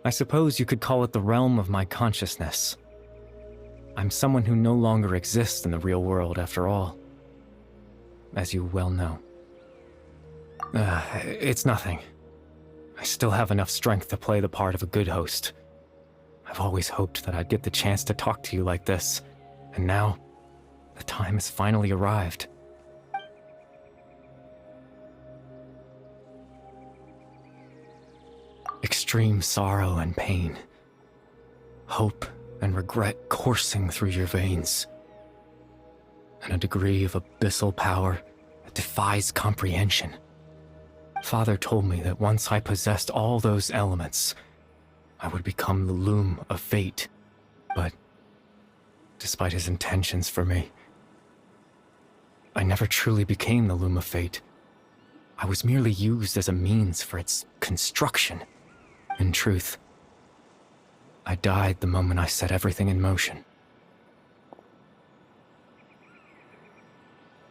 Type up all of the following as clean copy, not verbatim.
I suppose you could call it the realm of my consciousness. I'm someone who no longer exists in the real world, after all, as you well know. It's nothing. I still have enough strength to play the part of a good host. I've always hoped that I'd get the chance to talk to you like this, and now, the time has finally arrived. Extreme sorrow and pain, hope and regret coursing through your veins, and a degree of abyssal power that defies comprehension. Father told me that once I possessed all those elements, I would become the loom of fate, but despite his intentions for me, I never truly became the loom of fate. I was merely used as a means for its construction. In truth, I died the moment I set everything in motion.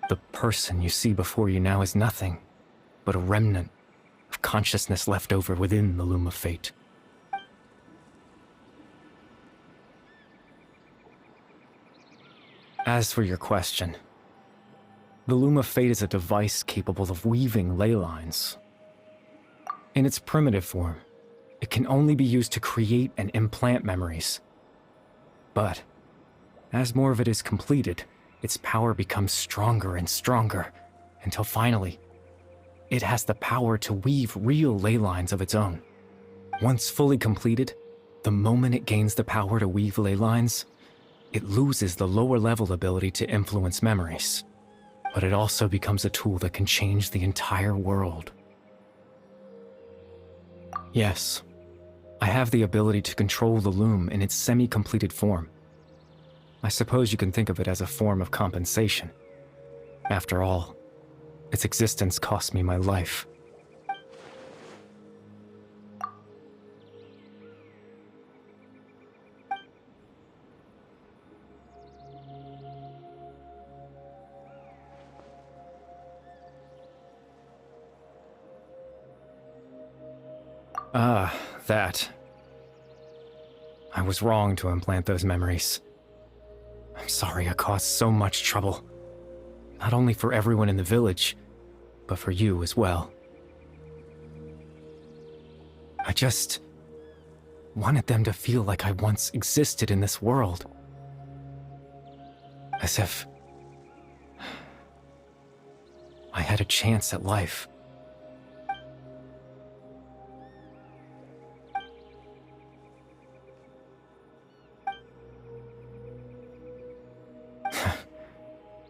The person you see before you now is nothing but a remnant of consciousness left over within the loom of fate. As for your question, the loom of fate is a device capable of weaving ley lines. In its primitive form, it can only be used to create and implant memories. But as more of it is completed, its power becomes stronger and stronger, until finally, it has the power to weave real ley lines of its own. Once fully completed, the moment it gains the power to weave ley lines, it loses the lower level ability to influence memories. But it also becomes a tool that can change the entire world. Yes, I have the ability to control the loom in its semi-completed form. I suppose you can think of it as a form of compensation. After all, its existence cost me my life. That. I was wrong to implant those memories. I'm sorry I caused so much trouble. Not only for everyone in the village, but for you as well. I just wanted them to feel like I once existed in this world. As if I had a chance at life.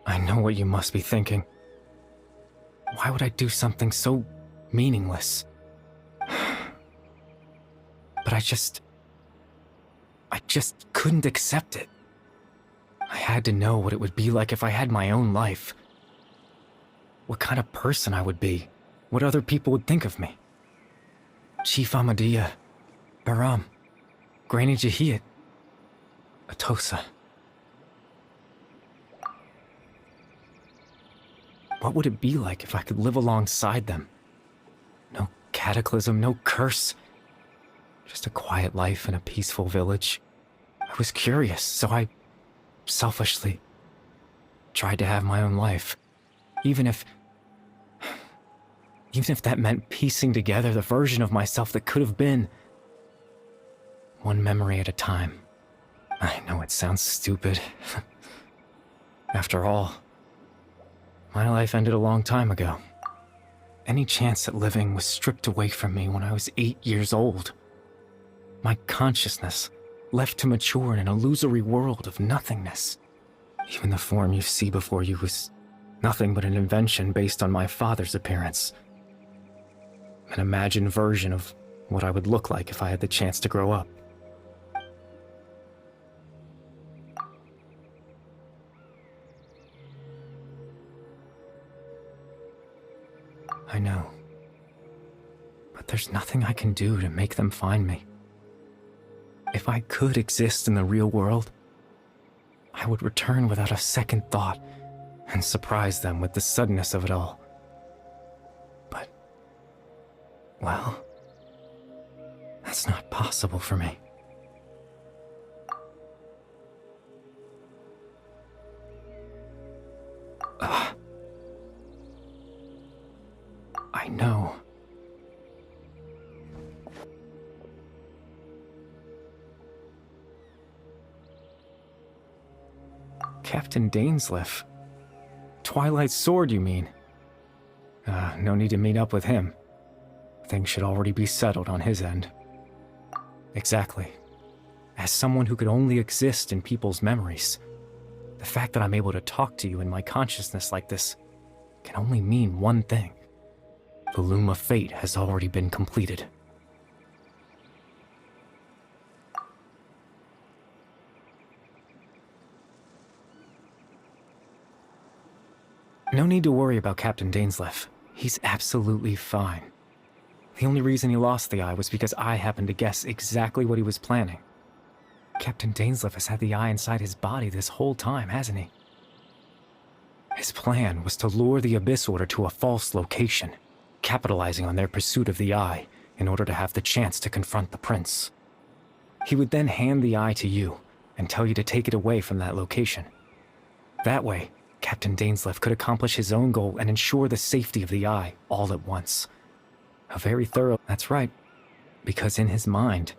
I know what you must be thinking. Why would I do something so meaningless? But I just couldn't accept it. I had to know what it would be like if I had my own life. What kind of person I would be. What other people would think of me. Chief Ahmadiyya, Baram, Granny Jahiyat, Atosa. What would it be like if I could live alongside them? No cataclysm, no curse. Just a quiet life in a peaceful village. I was curious, so I selfishly tried to have my own life. Even if that meant piecing together the version of myself that could have been. One memory at a time. I know it sounds stupid. After all, my life ended a long time ago. Any chance at living was stripped away from me when I was 8 years old. My consciousness left to mature in an illusory world of nothingness. Even the form you see before you was nothing but an invention based on my father's appearance. An imagined version of what I would look like if I had the chance to grow up. I know. But there's nothing I can do to make them find me. If I could exist in the real world, I would return without a second thought and surprise them with the suddenness of it all. But, well, that's not possible for me. I know. Captain Dainsleif. Twilight's sword, you mean? No need to meet up with him. Things should already be settled on his end. Exactly. As someone who could only exist in people's memories, the fact that I'm able to talk to you in my consciousness like this can only mean one thing. The loom of fate has already been completed. No need to worry about Captain Dainsleif. He's absolutely fine. The only reason he lost the eye was because I happened to guess exactly what he was planning. Captain Dainsleif has had the eye inside his body this whole time, hasn't he? His plan was to lure the Abyss Order to a false location, capitalizing on their pursuit of the eye in order to have the chance to confront the prince. He would then hand the eye to you and tell you to take it away from that location. That way, Captain Dainsleif could accomplish his own goal and ensure the safety of the eye all at once. A very thorough... That's right, because in his mind,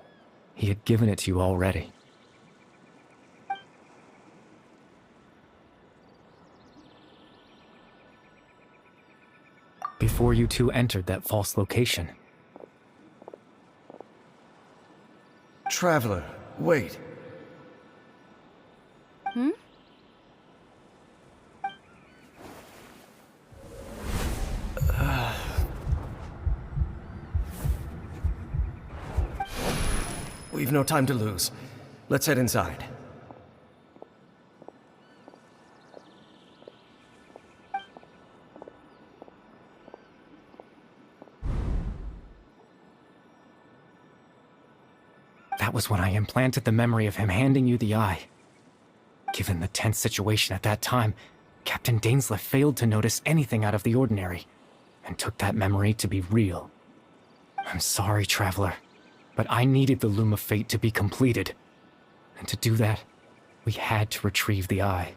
he had given it to you already. Before you two entered that false location. Traveler, wait. Hmm? We've no time to lose. Let's head inside. That was when I implanted the memory of him handing you the eye. Given the tense situation at that time, Captain Dainsleif failed to notice anything out of the ordinary, and took that memory to be real. I'm sorry, Traveler, but I needed the Loom of Fate to be completed. And to do that, we had to retrieve the eye.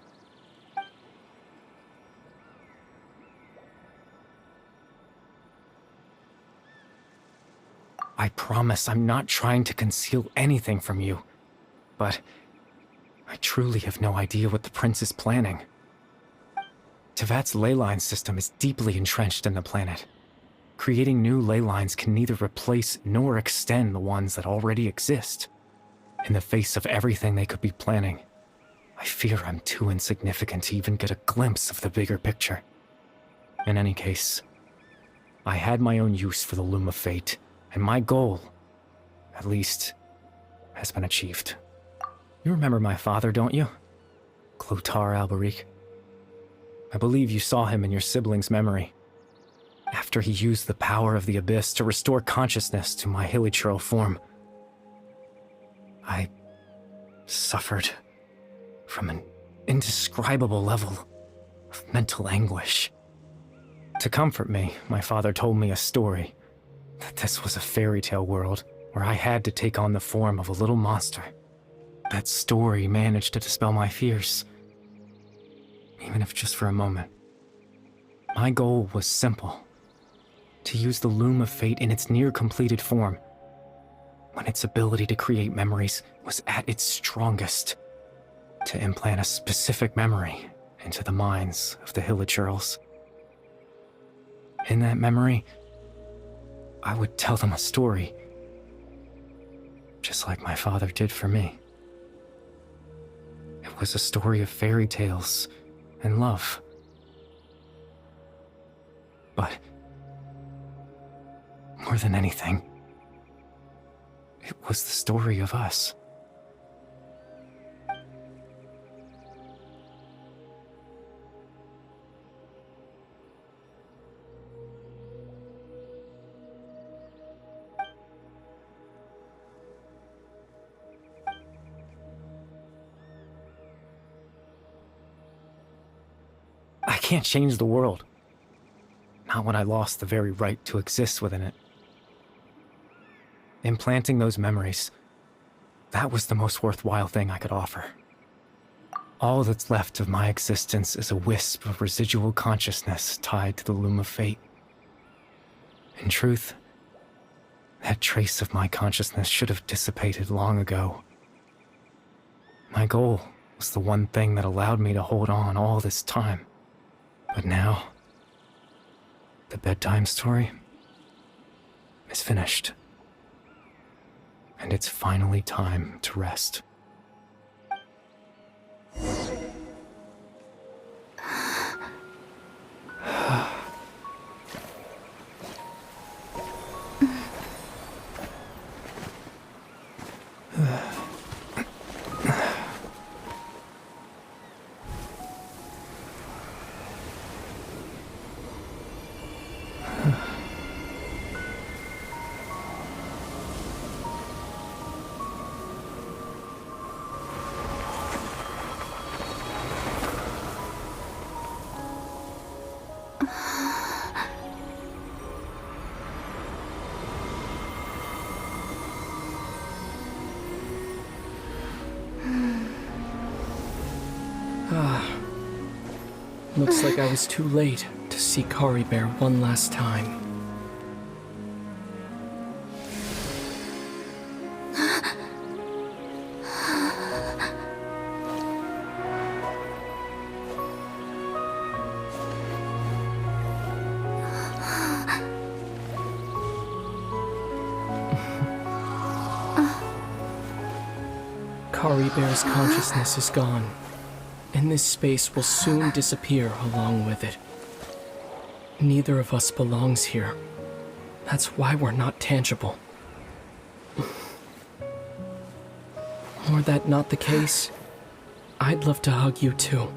I promise I'm not trying to conceal anything from you, but I truly have no idea what the Prince is planning. Teyvat's ley line system is deeply entrenched in the planet. Creating new ley lines can neither replace nor extend the ones that already exist. In the face of everything they could be planning, I fear I'm too insignificant to even get a glimpse of the bigger picture. In any case, I had my own use for the Loom of Fate, and my goal, at least, has been achieved. You remember my father, don't you? Clotar Alberic. I believe you saw him in your sibling's memory. After he used the power of the Abyss to restore consciousness to my hilichurl form, I suffered from an indescribable level of mental anguish. To comfort me, my father told me a story, that this was a fairy tale world where I had to take on the form of a little monster. That story managed to dispel my fears, even if just for a moment. My goal was simple: to use the Loom of Fate in its near-completed form, when its ability to create memories was at its strongest, to implant a specific memory into the minds of the hilichurls. In that memory, I would tell them a story, just like my father did for me. It was a story of fairy tales and love. But more than anything, it was the story of us. can't change the world. Not when I lost the very right to exist within it. Implanting those memories, that was the most worthwhile thing I could offer. All that's left of my existence is a wisp of residual consciousness tied to the loom of fate. In truth, that trace of my consciousness should have dissipated long ago. My goal was the one thing that allowed me to hold on all this time. But now, the bedtime story is finished. And it's finally time to rest. Looks like I was too late to see Caribert one last time. Caribert's consciousness is gone, and this space will soon disappear along with it. Neither of us belongs here. That's why we're not tangible. Were that not the case, I'd love to hug you too.